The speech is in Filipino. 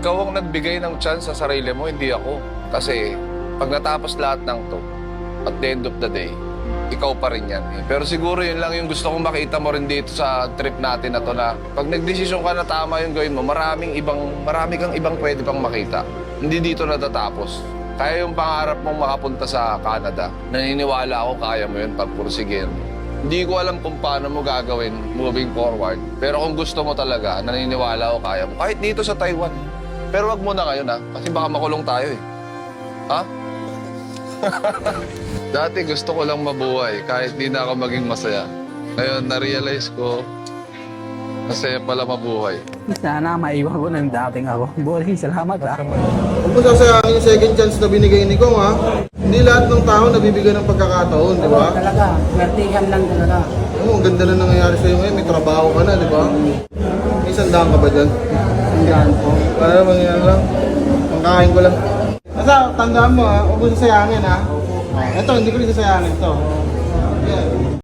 ikaw ang nagbigay ng chance sa sarili mo, hindi ako. Kasi pag natapos lahat ng to, at the end of the day, ikaw pa rin yan. Pero siguro yun lang yung gusto kong makita mo rin dito sa trip natin na to na pag nagdesisyon ka na tama yung gawin mo, marami kang ibang pwede pang makita. Hindi dito natatapos. Kaya yung pangarap mong makapunta sa Canada, naniniwala ako kaya mo yun pagpursigin. Hindi ko alam kung paano mo gagawin moving forward. Pero kung gusto mo talaga, naniniwala ako kaya mo. Kahit dito sa Taiwan. Pero wag mo na ngayon ha, kasi baka makulong tayo eh. Ha? Dati gusto ko lang mabuhay kahit di na ako maging masaya. Ngayon, na-realize ko, masaya pala mabuhay. Sana maiwan ko ng dating ako. Boring, salamat ha. Huwag mo sasayangin yung second chance na binigay ni Kong, ha? Hindi lahat ng tao nabibigyan ng pagkakataon, di ba? Talaga, mertihan lang talaga. Oo, ang ganda na nangyayari sa'yo ngayon. May trabaho ka na, di ba? May sandaan ka ba dyan? Sandaan po. Para mangyayari lang. Pangkain ko lang. Basta, tandaan mo, ha? Huwag mo sasayangin, ha? Ito, hindi ko rin sasayangin ito.